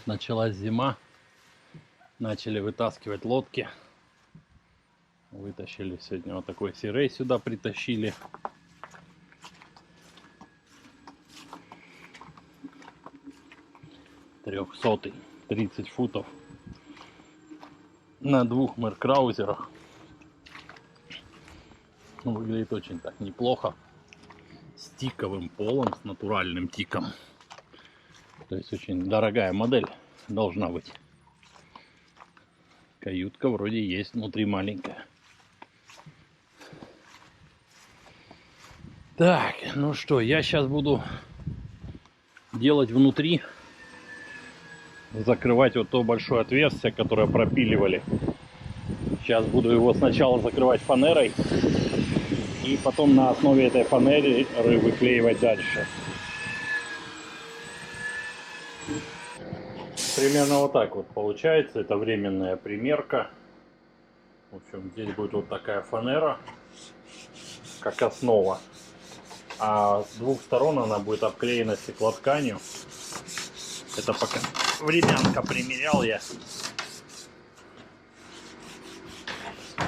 Вот началась зима, начали вытаскивать лодки. Вытащили сегодня вот такой сирей сюда притащили. Трехсотый, 30 футов на двух меркраузерах. Выглядит очень так неплохо. С тиковым полом, с натуральным тиком. То есть очень дорогая модель должна быть. Каютка вроде есть, внутри маленькая. Так, ну что, я сейчас буду делать внутри. Закрывать вот то большое отверстие, которое пропиливали. Сейчас буду его сначала закрывать фанерой. И потом на основе этой фанеры выклеивать дальше. Примерно вот так вот получается. Это временная примерка. В общем, здесь будет вот такая фанера, как основа. А с двух сторон она будет обклеена стеклотканью. Это пока времянка примерял я.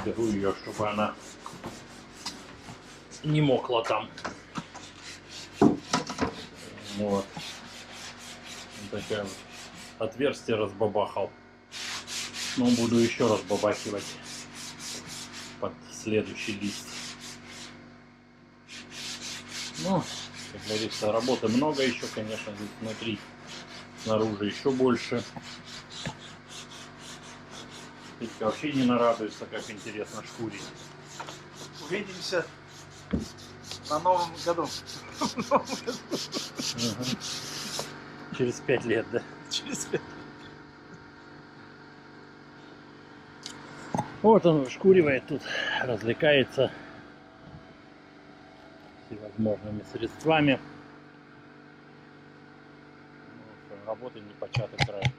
Беру ее, чтобы она не мокла там. Вот. Такое вот отверстие разбабахал. Но буду еще раз бабахивать под следующий лист. Ну, как говорится, работы много еще, конечно, здесь внутри. Снаружи еще больше. Петька вообще не нарадуется, как интересно шкурить. Увидимся на Новом году. Через 5 лет, да? Через 5. Вот он шкуривает тут, развлекается всевозможными средствами. Работы не початый край.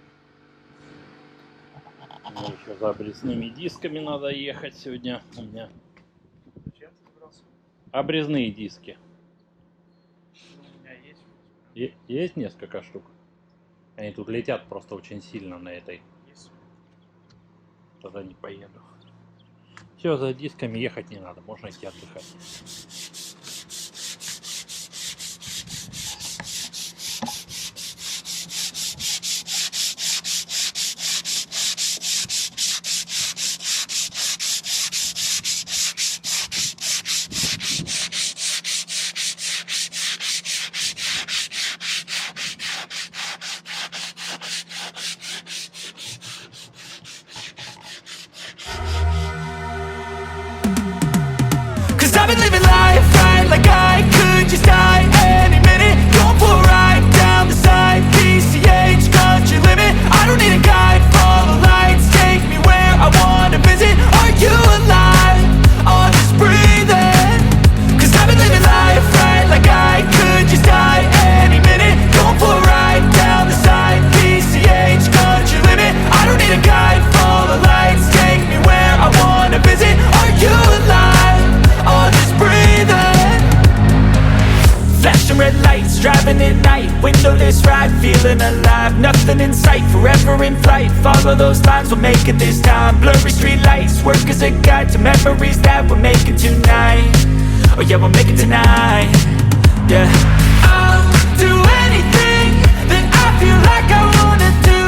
Мне еще за обрезными дисками надо ехать сегодня. У меня обрезные диски. У меня есть. Есть несколько штук. Они тут летят просто очень сильно на этой. Есть. Тогда не поеду. Все, за дисками ехать не надо, можно идти отдыхать. I've been living life right like I could just die any minute. Going for a ride down the side, PCH, country limit. I don't need a guide, follow lights, take me where I wanna visit. Are you alive? Or just breathing? Cause I've been living life right like I could just die any minute. Going for a ride down the side, PCH, country limit. I don't need a guide, follow lights, take me where I wanna visit. Are you alive? Or just breathing? Flashing red lights, driving at night. Windowless ride, feeling alive. Nothing in sight, forever in flight. Follow those lines, we'll make it this time. Blurry street lights, work as a guide to memories that we're making tonight. Oh yeah, we'll make it tonight. Yeah, I'll do anything that I feel like I wanna do.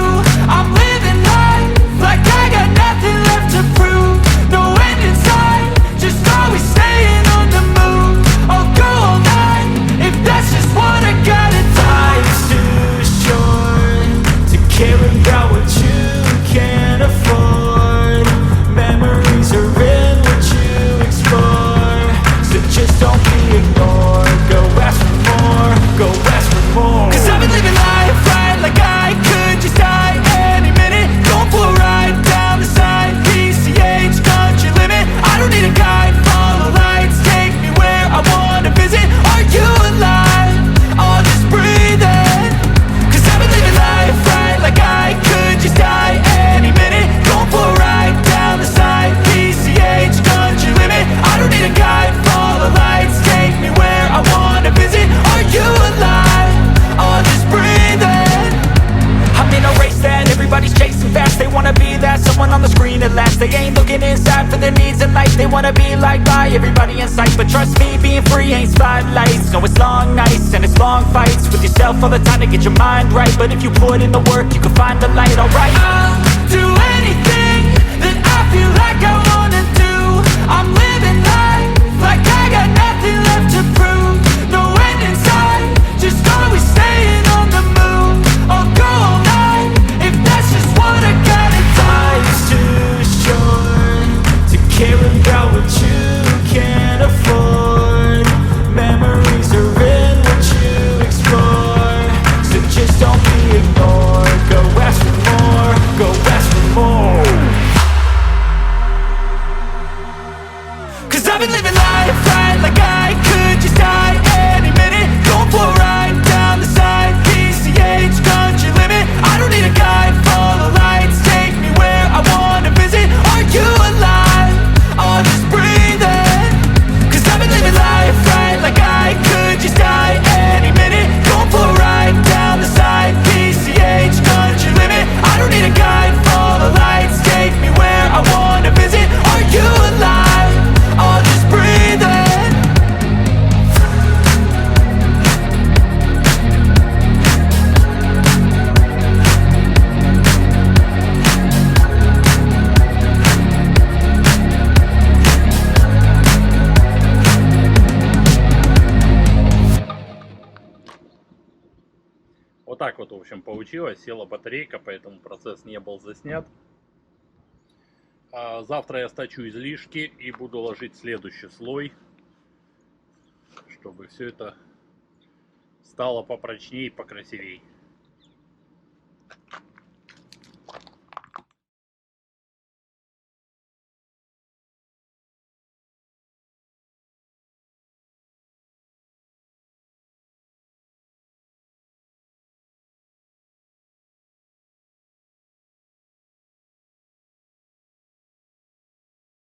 I'm living life like I got nothing left to prove. No end in sight, just always staying on the move. I'll go all night if that's just what I gotta do. Life's too short to care about what you can't afford. Memories are in what you explore, so just don't be ignored. Go ask for more, go ask for more. Cause I've been living life right like I could just die any minute. Going for a ride down the side, PCH, wanna be liked by everybody in sight, but trust me, being free ain't spotlights. No, it's long nights and it's long fights with yourself all the time to get your mind right. But if you put in the work, you can find the light. Alright, I'll do anything that I feel like I wanna do. I'm living life like I got nothing left to prove. No end in sight, just always staying on the move. I'll go all night if that's just what I gotta do. Life's too short to care about what you can't afford. Memories are in what you explore, so just don't be ignored. Go ask for more, go ask for more. 'Cause I've been living life right like I could just die any minute. Going for a ride down the side, PCH country limit. I don't need a guide, follow lights, take me where I wanna visit. Are you alive? I'll just breathe in. 'Cause I've been living life right like I could just die any minute. Going for a ride down the side, PCH country limit. I don't need a guide, follow lights, take me where I wanna visit. Are you alive? I'll just breathe in. Вот так вот, в общем, получилось. Села батарейка, поэтому процесс не был заснят. Завтра я сточу излишки и буду ложить следующий слой, чтобы все это стало попрочнее и покрасивей.